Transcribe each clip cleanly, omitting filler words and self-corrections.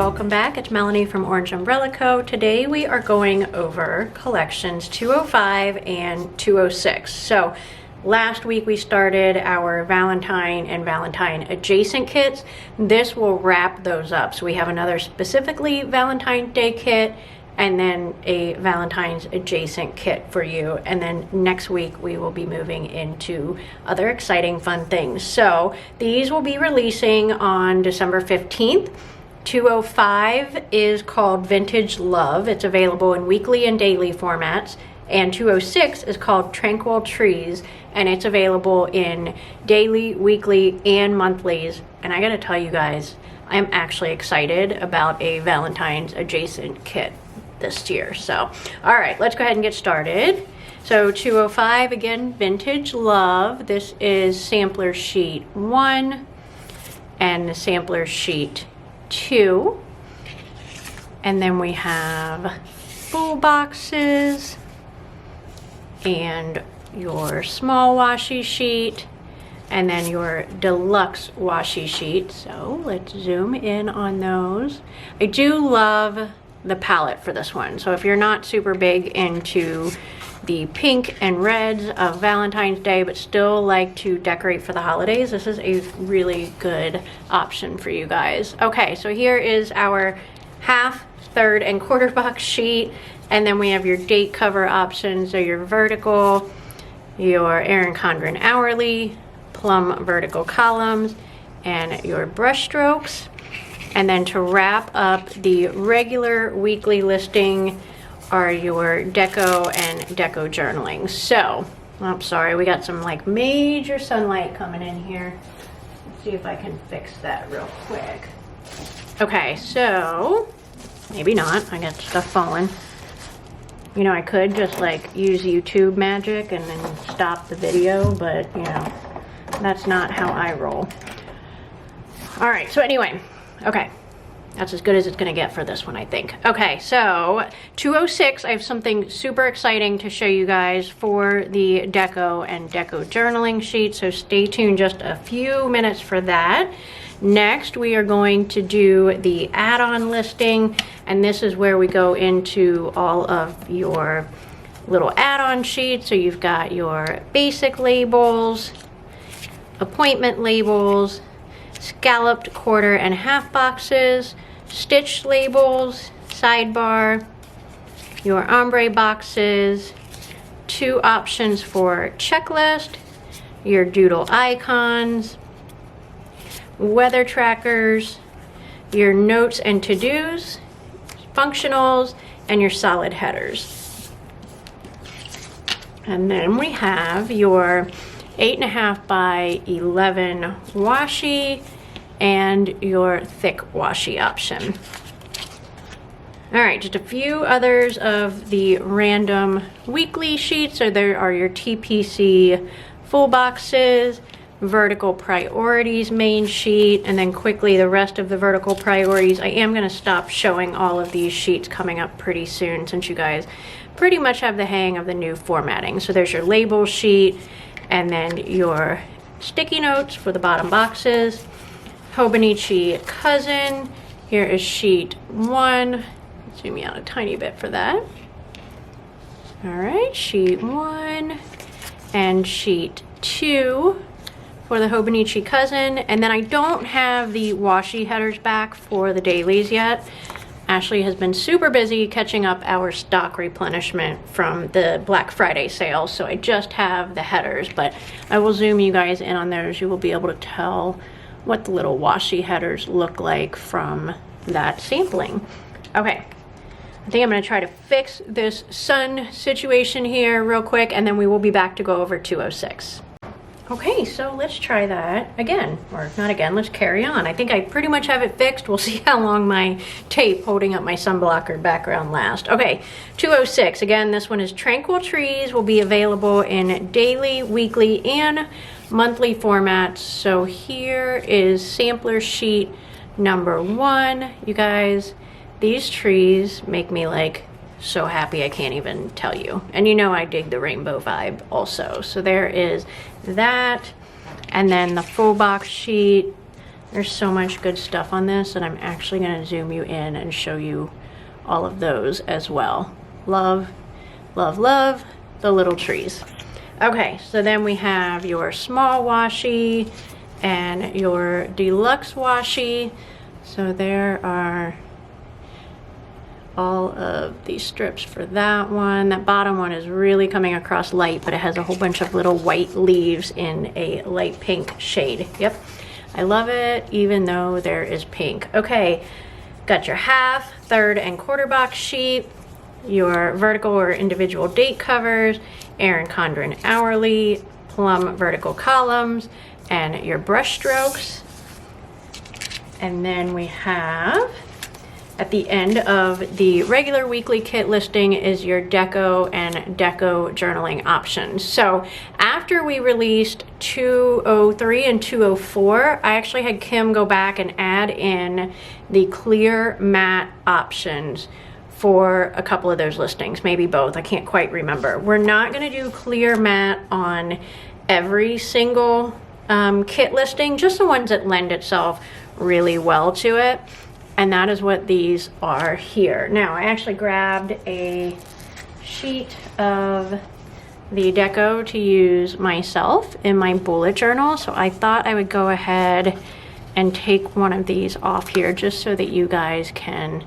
welcome back. It's Melanie from Orange Umbrella Co. Today we are going over collections 205 and 206. So last week we started our Valentine and Valentine adjacent kits. This will wrap those up. So we have another specifically Valentine's Day kit and then a Valentine's adjacent kit for you. And then next week we will be moving into other exciting fun things. So these will be releasing on December 15th. 205 is called Vintage Love. It's available in weekly and daily formats. And 206 is called Tranquil Trees, and it's available in daily, weekly, and monthlies. And I gotta tell you guys, I'm actually excited about a Valentine's adjacent kit this year. So, all right, let's go ahead and get started. So 205, again, Vintage Love. This is sampler sheet 1 and the sampler sheet 2. And then we have full boxes and your small washi sheet and then your deluxe washi sheet. So let's zoom in on those. I do love the palette for this one. So if you're not super big into the pink and reds of Valentine's Day but still like to decorate for the holidays, this is a really good option for you guys. Okay, so here is our half, third, and quarter box sheet, and then we have your date cover options. So your vertical, your Erin Condren hourly, plum vertical columns, and your brush strokes. And then to wrap up the regular weekly listing are your deco and deco journaling. So, I'm sorry, we got some like major sunlight coming in here. Let's see if I can fix that real quick. Okay, so, maybe not, I got stuff falling. You know, I could just like use YouTube magic and then stop the video, but you know, that's not how I roll. All right, so anyway, okay, that's as good as it's gonna get for this one, I think. Okay, so 206, I have something super exciting to show you guys for the deco and deco journaling sheet, so stay tuned just a few minutes for that. Next, we are going to do the add-on listing, and this is where we go into all of your little add-on sheets. So you've got your basic labels, appointment labels, scalloped quarter and half boxes, stitched labels, sidebar, your ombre boxes, 2 options for checklist, your doodle icons, weather trackers, your notes and to-dos, functionals, and your solid headers. And then we have your 8.5 by 11 washi and your thick washi option. All right, just a few others of the random weekly sheets. So there are your TPC full boxes, vertical priorities main sheet, and then quickly the rest of the vertical priorities. I am going to stop showing all of these sheets coming up pretty soon since you guys pretty much have the hang of the new formatting. So there's your label sheet, and then your sticky notes for the bottom boxes. Hobonichi Cousin, here is sheet 1. Zoom me out a tiny bit for that. All right, sheet 1 and sheet 2 for the Hobonichi Cousin. And then I don't have the washi headers back for the dailies yet. Ashley has been super busy catching up our stock replenishment from the Black Friday sale, so I just have the headers, but I will zoom you guys in on those. You will be able to tell what the little washi headers look like from that sampling. Okay, I think I'm going to try to fix this sun situation here real quick, and then we will be back to go over 206. Okay, so let's try that again, or not again, let's carry on. I think I pretty much have it fixed. We'll see how long my tape holding up my sunblocker background lasts. Okay, 206, again, this one is Tranquil Trees, will be available in daily, weekly, and monthly formats. So here is sampler sheet number 1. You guys, these trees make me like so happy I can't even tell you. And you know I dig the rainbow vibe also. So there is that, and then the full box sheet, There's so much good stuff on this, and I'm actually going to zoom you in and show you all of those as well. Love, love, love the little trees. Okay, so then we have your small washi and your deluxe washi. So there are all of these strips for that one. That bottom one is really coming across light, but it has a whole bunch of little white leaves in a light pink shade. Yep, I love it, even though there is pink. Okay, got your half, third, and quarter box sheet, your vertical or individual date covers, Erin Condren hourly, plum vertical columns, and your brush strokes. And then we have, at the end of the regular weekly kit listing, is your deco and deco journaling options. So after we released 203 and 204, I actually had Kim go back and add in the clear matte options for a couple of those listings, maybe both, I can't quite remember. We're not gonna do clear matte on every single kit listing, just the ones that lend itself really well to it. And that is what these are here. Now, I actually grabbed a sheet of the deco to use myself in my bullet journal. So I thought I would go ahead and take one of these off here just so that you guys can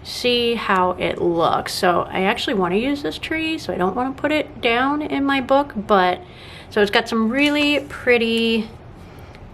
see how it looks. So I actually want to use this tree, so I don't want to put it down in my book, but so it's got some really pretty,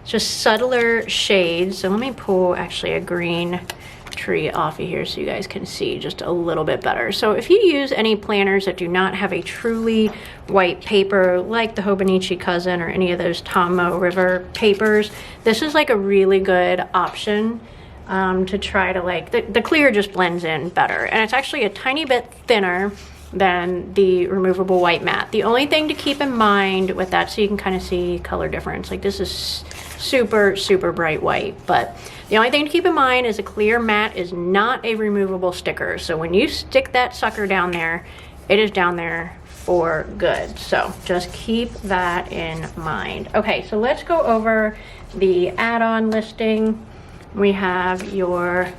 just subtler shades. So let me pull actually a green tree off of here so you guys can see just a little bit better. So if you use any planners that do not have a truly white paper like the Hobonichi Cousin or any of those Tomo River papers, this is like a really good option to try to like, the clear just blends in better, and it's actually a tiny bit thinner than the removable white matte. The only thing to keep in mind with that, so you can kind of see color difference, like this is super, super bright white, but the only thing to keep in mind is a clear matte is not a removable sticker. So when you stick that sucker down there, it is down there for good. So just keep that in mind. Okay, so let's go over the add-on listing. We have your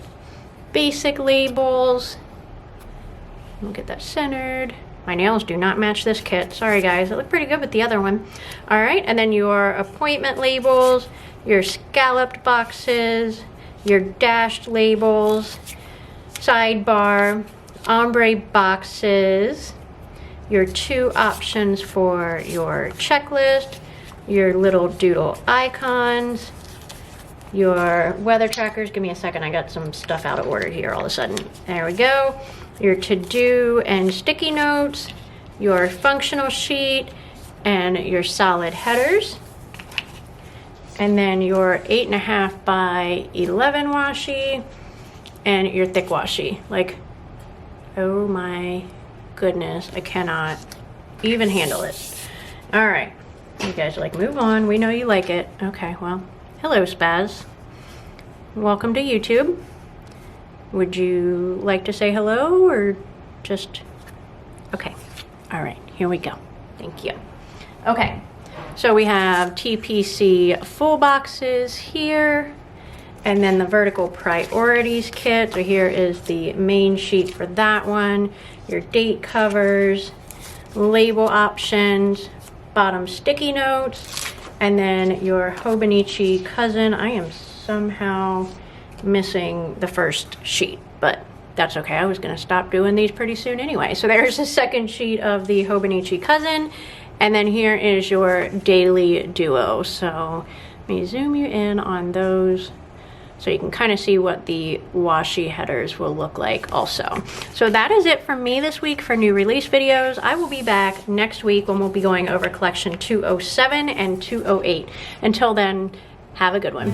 basic labels. We'll get that centered. My nails do not match this kit. Sorry guys, it looked pretty good with the other one. All right, and then your appointment labels, your scalloped boxes, your dashed labels, sidebar, ombre boxes, your two options for your checklist, your little doodle icons, your weather trackers. Give me a second, I got some stuff out of order here all of a sudden. There we go. Your to-do and sticky notes, your functional sheet, and your solid headers. And then your 8.5 by 11 washi and your thick washi. Like, oh my goodness, I cannot even handle it. All right, you guys are like, move on, we know you like it. Okay, well, hello Spaz. Welcome to YouTube. Would you like to say hello or just, okay. All right, here we go. Thank you. Okay, so we have TPC full boxes here, and then the vertical priorities kit. So here is the main sheet for that one, your date covers, label options, bottom sticky notes, and then your Hobonichi Cousin. I am somehow missing the first sheet, but that's okay. I was going to stop doing these pretty soon anyway. So there's the second sheet of the Hobonichi Cousin, and then here is your daily duo. So let me zoom you in on those so you can kind of see what the washi headers will look like also. So that is it from me this week for new release videos. I will be back next week when we'll be going over collection 207 and 208. Until then, have a good one.